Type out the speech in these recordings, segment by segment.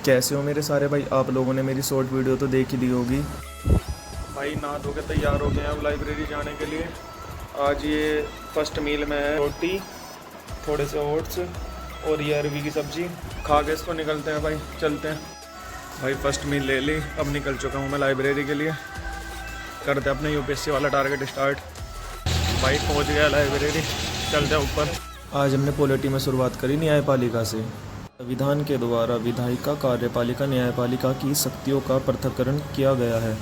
कैसे हो मेरे सारे भाई। आप लोगों ने मेरी शॉर्ट वीडियो तो देख ही ली होगी। भाई नहा धो के तैयार हो गए हैं अब लाइब्रेरी जाने के लिए। आज ये फर्स्ट मील में है रोटी, थोड़े से ओट्स और ये अरवी की सब्ज़ी। खा के इसको निकलते हैं भाई, चलते हैं। भाई फर्स्ट मील ले ली, अब निकल चुका हूँ मैं लाइब्रेरी के लिए। करते अपने यूपीएससी वाला टारगेट स्टार्ट। भाई पहुँच गया लाइब्रेरी, चलते हैं ऊपर। आज हमने पॉलिटी में शुरुआत करी न्यायपालिका से। संविधान के द्वारा विधायिका, कार्यपालिका, न्यायपालिका की शक्तियों का पृथक्करण किया गया है।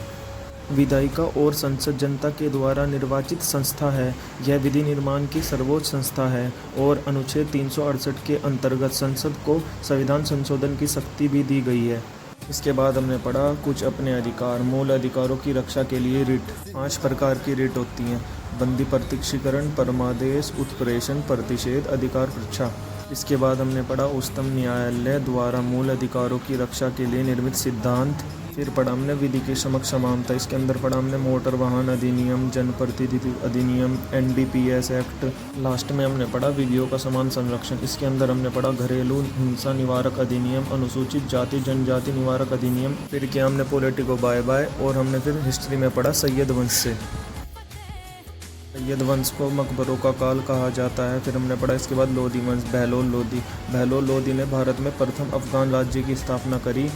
विधायिका और संसद जनता के द्वारा निर्वाचित संस्था है। यह विधि निर्माण की सर्वोच्च संस्था है और अनुच्छेद 368 के अंतर्गत संसद को संविधान संशोधन की शक्ति भी दी गई है। इसके बाद हमने पढ़ा कुछ अपने अधिकार। मूल अधिकारों की रक्षा के लिए रिट। 5 प्रकार की रिट होती हैं: बंदी प्रत्यक्षीकरण, परमादेश, उत्प्रेषण, प्रतिषेध, अधिकार परीक्षा। इसके बाद हमने पढ़ा उच्चतम न्यायालय द्वारा मूल अधिकारों की रक्षा के लिए निर्मित सिद्धांत। फिर पढ़ा हमने विधि के समक्ष समानता। इसके अंदर पढ़ा हमने मोटर वाहन अधिनियम, जनप्रतिनिधि अधिनियम, एनडीपीएस एक्ट। लास्ट में हमने पढ़ा विधियों का समान संरक्षण। इसके अंदर हमने पढ़ा घरेलू हिंसा निवारक अधिनियम, अनुसूचित जाति जनजाति निवारक अधिनियम। फिर किया हमने पॉलिटी को बाय बाय और हमने फिर हिस्ट्री में पढ़ा सैयद वंश से। सैयद वंश को मकबरों का काल कहा जाता है। फिर हमने पढ़ा इसके बाद लोधी वंश, बहलोल लोधी। बहलोल लोधी ने भारत में प्रथम अफगान राज्य की स्थापना करी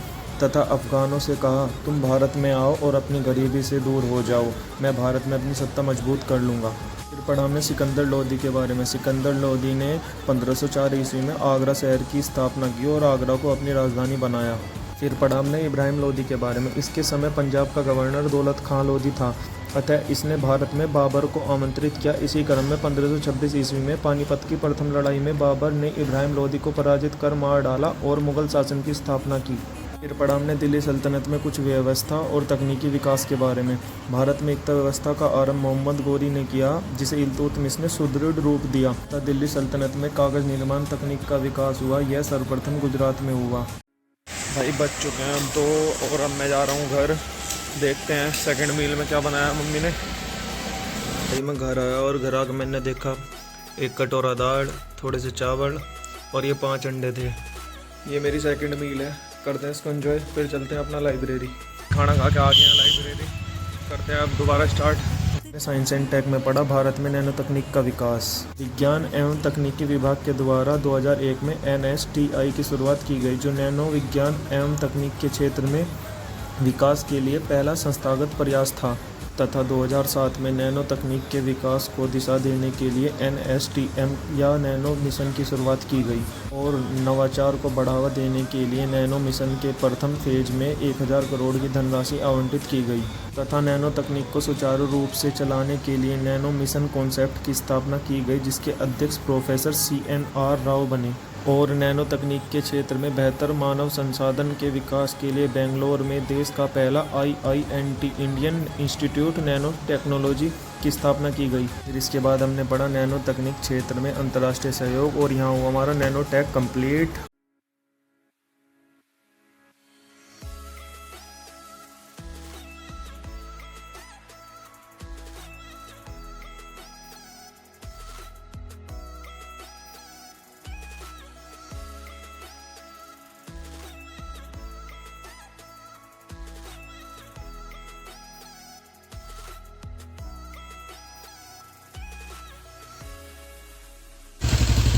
तथा अफगानों से कहा, तुम भारत में आओ और अपनी गरीबी से दूर हो जाओ, मैं भारत में अपनी सत्ता मजबूत कर लूँगा। फिर पढ़ा हमने सिकंदर लोधी के बारे में। सिकंदर लोधी ने 1504 ईस्वी में आगरा शहर की स्थापना की और आगरा को अपनी राजधानी बनाया। फिर पढ़ा हमने इब्राहिम लोधी के बारे में। इसके समय पंजाब का गवर्नर दौलत खां लोधी था, अतः इसने भारत में बाबर को आमंत्रित किया। इसी क्रम में 1526 ईस्वी में पानीपत की प्रथम लड़ाई में बाबर ने इब्राहिम लोधी को पराजित कर मार डाला और मुगल शासन की स्थापना की। फिर पढ़ा हमने दिल्ली सल्तनत में कुछ व्यवस्था और तकनीकी विकास के बारे में। भारत में इक्ता व्यवस्था का आरंभ मोहम्मद गोरी ने किया, जिसे इल्तुतमिश ने सुदृढ़ रूप दिया तथा दिल्ली सल्तनत में कागज निर्माण तकनीक का विकास हुआ। यह सर्वप्रथम गुजरात में हुआ। भाई बच चुके हैं हम तो और अब मैं जा रहा हूँ घर। देखते हैं सेकंड मील में क्या बनाया मम्मी ने। भाई मैं घर आया और घर आकर मैंने देखा एक कटोरा दाल, थोड़े से चावल और ये 5 अंडे थे। ये मेरी सेकंड मील है। करते हैं इसको एंजॉय, फिर चलते हैं अपना लाइब्रेरी। खाना खा के आ गए हैं लाइब्रेरी, करते हैं अब दोबारा स्टार्ट। साइंस एंड टेक में पढ़ा भारत में नैनो तकनीक का विकास। विज्ञान एवं तकनीकी विभाग के द्वारा 2001 में NSTI की शुरुआत की गई, जो नैनो विज्ञान एवं तकनीक के क्षेत्र में विकास के लिए पहला संस्थागत प्रयास था तथा 2007 में नैनो तकनीक के विकास को दिशा देने के लिए NSTM या नैनो मिशन की शुरुआत की गई और नवाचार को बढ़ावा देने के लिए नैनो मिशन के प्रथम फेज में 1000 करोड़ की धनराशि आवंटित की गई तथा नैनो तकनीक को सुचारू रूप से चलाने के लिए नैनो मिशन कॉन्सेप्ट की स्थापना की गई, जिसके अध्यक्ष प्रोफेसर CNR राव बने। और नैनो तकनीक के क्षेत्र में बेहतर मानव संसाधन के विकास के लिए बेंगलोर में देश का पहला IINT Indian institute nano technology की स्थापना की गई। फिर इसके बाद हमने पढ़ा नैनो तकनीक क्षेत्र में अंतर्राष्ट्रीय सहयोग और यहाँ हुआ हमारा नैनो टेक कंप्लीट।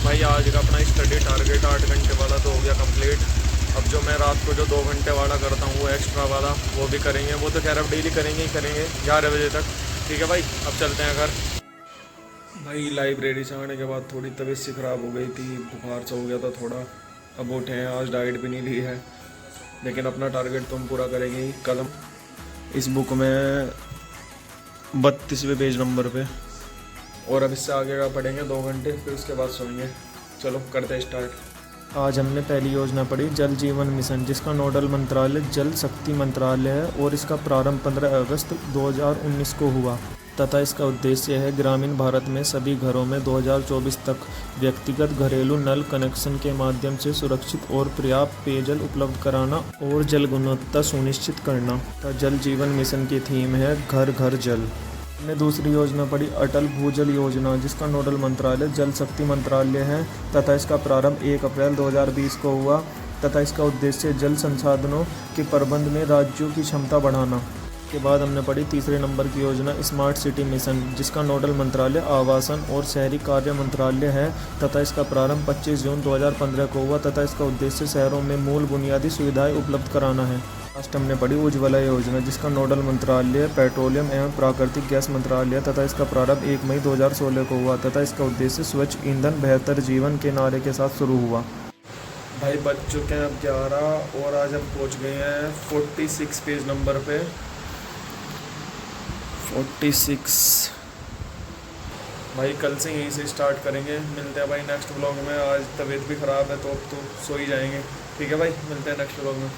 भाई आज का अपना स्टडी टारगेट 8 घंटे वाला तो हो गया कंप्लीट। अब जो मैं रात को जो 2 घंटे वाला करता हूँ वो एक्स्ट्रा वाला वो भी करेंगे। वो तो खैर अब डेली करेंगे ही करेंगे 11 बजे तक। ठीक है भाई, अब चलते हैं घर। भाई लाइब्रेरी से आने के बाद थोड़ी तबीयत सी ख़राब हो गई थी, बुखार सा हो गया था थोड़ा। अब उठे हैं, आज डाइट भी नहीं ली है, लेकिन अपना टारगेट तो हम पूरा करेंगे ही। कल इस बुक में 32वें पेज नंबर पे और अब इससे आगे का पढ़ेंगे 2 घंटे, फिर उसके बाद सोएंगे। चलो करते हैं स्टार्ट। आज हमने पहली योजना पढ़ी जल जीवन मिशन, जिसका नोडल मंत्रालय जल शक्ति मंत्रालय है और इसका प्रारंभ 15 अगस्त 2019 को हुआ तथा इसका उद्देश्य है ग्रामीण भारत में सभी घरों में 2024 तक व्यक्तिगत घरेलू नल कनेक्शन के माध्यम से सुरक्षित और पर्याप्त पेयजल उपलब्ध कराना और जल गुणवत्ता सुनिश्चित करना। तथा जल जीवन मिशन की थीम है घर घर जल। हमने दूसरी योजना पढ़ी अटल भूजल योजना, जिसका नोडल मंत्रालय जल शक्ति मंत्रालय है तथा इसका प्रारंभ 1 अप्रैल 2020 को हुआ तथा इसका उद्देश्य जल संसाधनों के प्रबंध में राज्यों की क्षमता बढ़ाना। के बाद हमने पढ़ी तीसरे नंबर की योजना स्मार्ट सिटी मिशन, जिसका नोडल मंत्रालय आवासन और शहरी कार्य मंत्रालय है तथा इसका प्रारंभ 25 जून 2015 को हुआ तथा इसका उद्देश्य शहरों में मूल बुनियादी सुविधाएं उपलब्ध कराना है। लास्ट हमने पढ़ी उज्ज्वला योजना, जिसका नोडल मंत्रालय पेट्रोलियम एवं प्राकृतिक गैस मंत्रालय तथा इसका प्रारंभ 1 मई 2016 को हुआ तथा इसका उद्देश्य स्वच्छ ईंधन बेहतर जीवन के नारे के साथ शुरू हुआ। भाई बज चुके हैं अब 11 और आज हम पहुंच गए हैं 46 पेज नंबर पे। 46 भाई कल से यहीं से स्टार्ट करेंगे। मिलते हैं भाई नेक्स्ट व्लॉग में। आज तबीयत भी ख़राब है तो अब तो सो ही जाएंगे। ठीक है भाई, मिलते हैं नेक्स्ट व्लॉग में।